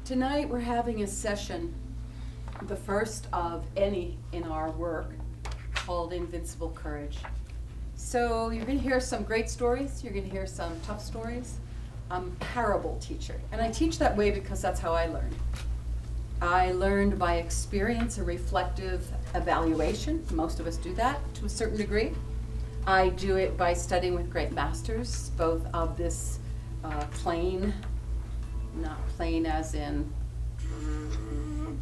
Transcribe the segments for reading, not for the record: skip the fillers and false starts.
Tonight we're having a session, the first of any in our work, called Invincible Courage. So you're going to hear some great stories, you're going to hear some tough stories. I'm a parable teacher, and I teach that way because that's how I learned. I learned by experience and reflective evaluation. Most of us do that to a certain degree. I do it by studying with great masters, both of this plane, not plane as in,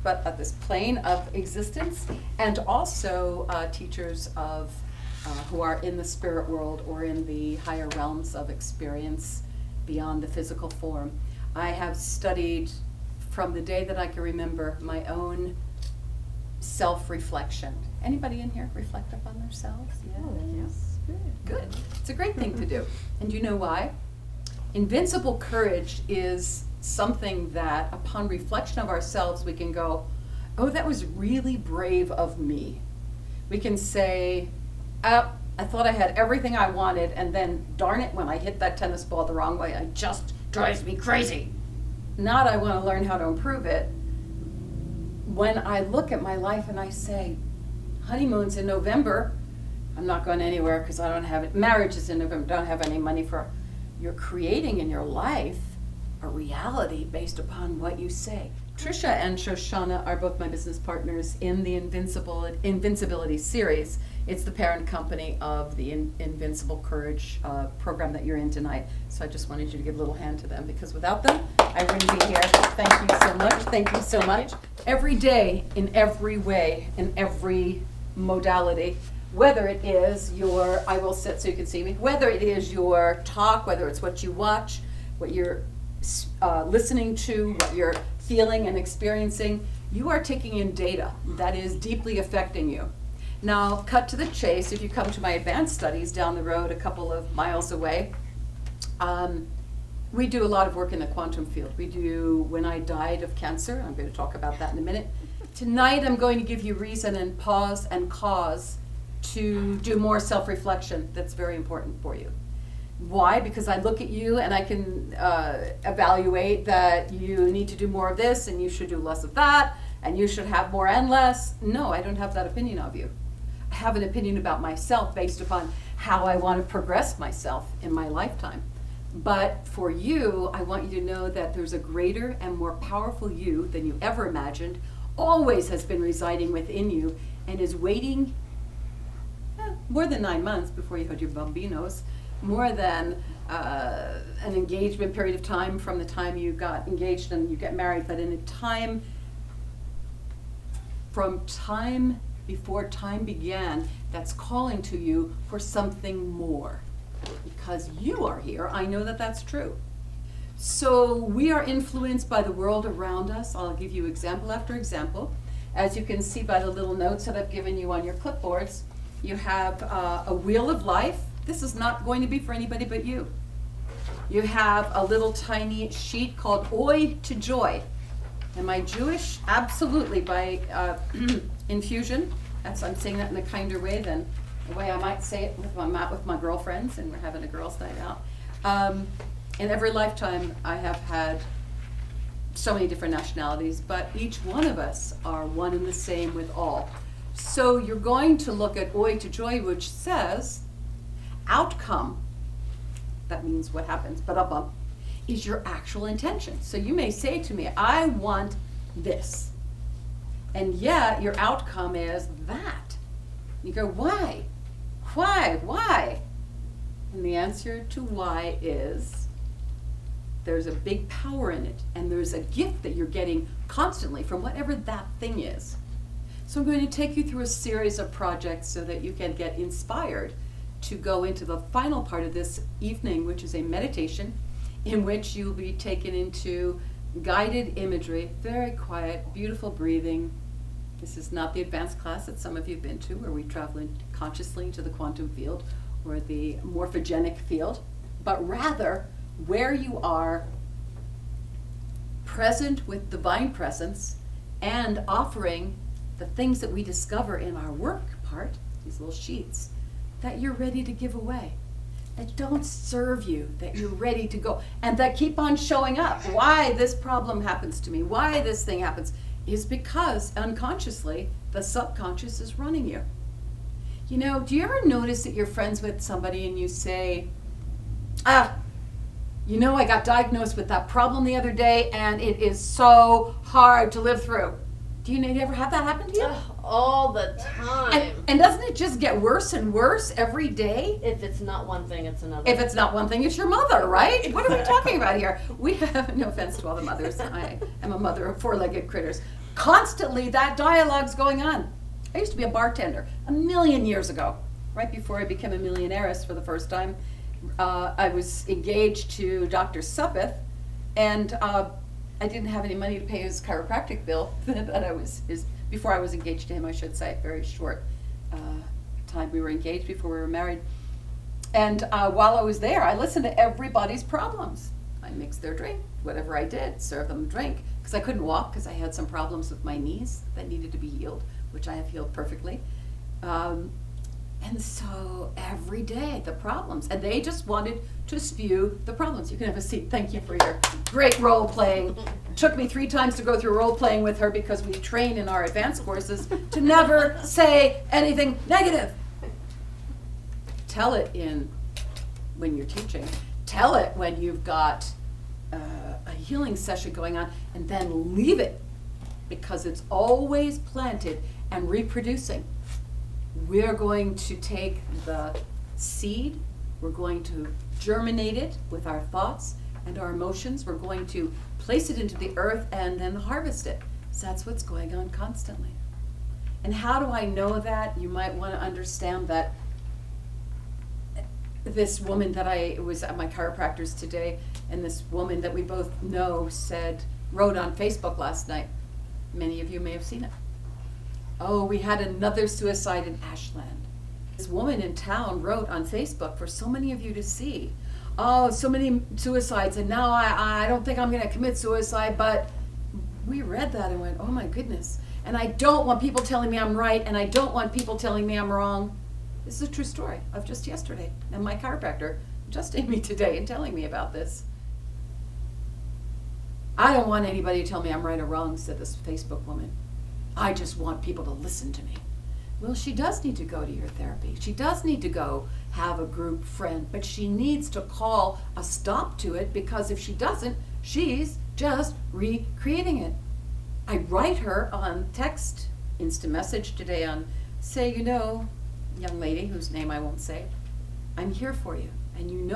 but of this plane of existence, and also teachers of who are in the spirit world or in the higher realms of experience beyond the physical form. I have studied from the day that I can remember my own self-reflection. Anybody in here reflect upon themselves? Yes. Good. It's a great thing to do. And you know why? Invincible courage is something that upon reflection of ourselves we can go, oh, that was really brave of me. We can say, oh, I thought I had everything I wanted, and then darn it, when I hit that tennis ball the wrong way, it just drives me crazy. Not I want to learn how to improve it. When I look at my life and I say, honeymoon's in November, I'm not going anywhere because I don't have it. Marriage is in November, don't have any money for. You're creating in your life a reality based upon what you say. Trisha and Shoshana are both my business partners in the Invincibility series. It's the parent company of the Invincible Courage program that you're in tonight. So I just wanted you to give a little hand to them, because without them, I wouldn't be here. Thank you so much. Thank you so much. Every day, in every way, in every modality, whether it is your, I will sit so you can see me, whether it is your talk, whether it's what you watch, what you're listening to, what you're feeling and experiencing, you are taking in data that is deeply affecting you. Now, cut to the chase, if you come to my advanced studies down the road a couple of miles away, we do a lot of work in the quantum field. We do When I Died of Cancer. I'm going to talk about that in a minute. Tonight I'm going to give you reason and pause and cause to do more self-reflection. That's very important for you. Why? Because I look at you and I can evaluate that you need to do more of this and you should do less of that and you should have more and less. No, I don't have that opinion of you. I have an opinion about myself based upon how I want to progress myself in my lifetime. But for you, I want you to know that there's a greater and more powerful you than you ever imagined, always has been residing within you, and is waiting more than 9 months before you had your bambinos, more than an engagement period of time from the time you got engaged and you get married, but in a time, from time before time began, that's calling to you for something more. Because you are here, I know that that's true. So we are influenced by the world around us. I'll give you example after example. As you can see by the little notes that I've given you on your clipboards, you have a wheel of life. This is not going to be for anybody but you. You have a little tiny sheet called Oi to Joy. Am I Jewish? Absolutely, by infusion. I'm saying that in a kinder way than the way I might say it when I'm out with my girlfriends and we're having a girls' night out. In every lifetime, I have had so many different nationalities, but each one of us are one and the same with all. So you're going to look at Oi to Joy, which says outcome, that means what happens, but is your actual intention. So you may say to me, I want this. And yet your outcome is that. You go, why? Why? And the answer to why is there's a big power in it, and there's a gift that you're getting constantly from whatever that thing is. So I'm going to take you through a series of projects so that you can get inspired to go into the final part of this evening, which is a meditation in which you'll be taken into guided imagery, very quiet, beautiful breathing. This is not the advanced class that some of you have been to, where we travel consciously into the quantum field or the morphogenic field, but rather where you are present with divine presence and offering the things that we discover in our work part, these little sheets, that you're ready to give away. that don't serve you, that you're ready to go, and that keep on showing up. Why this problem happens to me, why this thing happens, is because unconsciously the subconscious is running you. You know, do you ever notice that you're friends with somebody and you say, you know, I got diagnosed with that problem the other day and it is so hard to live through. Do you ever have that happen to you? All the time. And doesn't it just get worse and worse every day? If it's not one thing, it's another. If it's not one thing, it's your mother, right? What are we talking about here? We have, no offense to all the mothers, I am a mother of four-legged critters. Constantly that dialogue's going on. I used to be a bartender a million years ago, right before I became a millionaires for the first time. I was engaged to Dr. Suppeth, and I didn't have any money to pay his chiropractic bill before I was engaged to him, I should say. Very short time we were engaged before we were married. And while I was there, I listened to everybody's problems. I mixed their drink, whatever I did, served them a drink, because I couldn't walk because I had some problems with my knees that needed to be healed, which I have healed perfectly. And so every day the problems, and they just wanted to spew the problems. You can have a seat. Thank you for your great role playing. It took me 3 times to go through role playing with her because we train in our advanced courses to never say anything negative. Tell it when you're teaching. Tell it when you've got a healing session going on, and then leave it, because it's always planted and reproducing. We're going to take the seed, we're going to germinate it with our thoughts and our emotions, we're going to place it into the earth and then harvest it. So that's what's going on constantly. And how do I know that? You might want to understand that this woman that I was at my chiropractor's today, and this woman that we both know wrote on Facebook last night. Many of you may have seen it. Oh, we had another suicide in Ashland. This woman in town wrote on Facebook for so many of you to see. Oh, so many suicides, and now I don't think I'm going to commit suicide, but we read that and went, oh my goodness. And I don't want people telling me I'm right, and I don't want people telling me I'm wrong. This is a true story of just yesterday, and my chiropractor adjusting me today and telling me about this. I don't want anybody to tell me I'm right or wrong, said this Facebook woman. I just want people to listen to me. Well, she does need to go to your therapy. She does need to go have a group friend, but she needs to call a stop to it, because if she doesn't, she's just recreating it. I write her on text, instant message today on, say, young lady whose name I won't say, I'm here for you. And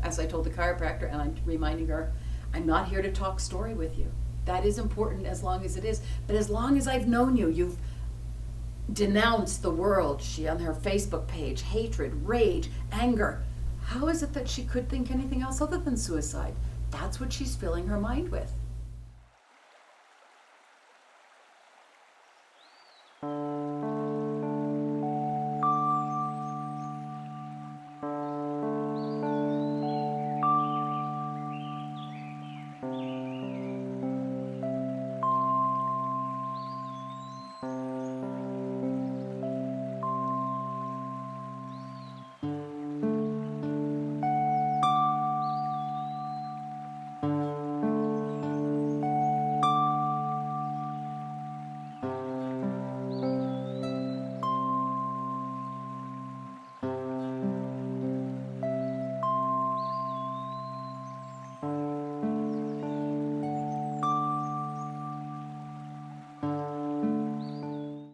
as I told the chiropractor, and I'm reminding her, I'm not here to talk story with you. That is important as long as it is. But as long as I've known you, you've denounced the world. She, on her Facebook page, hatred, rage, anger. How is it that she could think anything else other than suicide? That's what she's filling her mind with.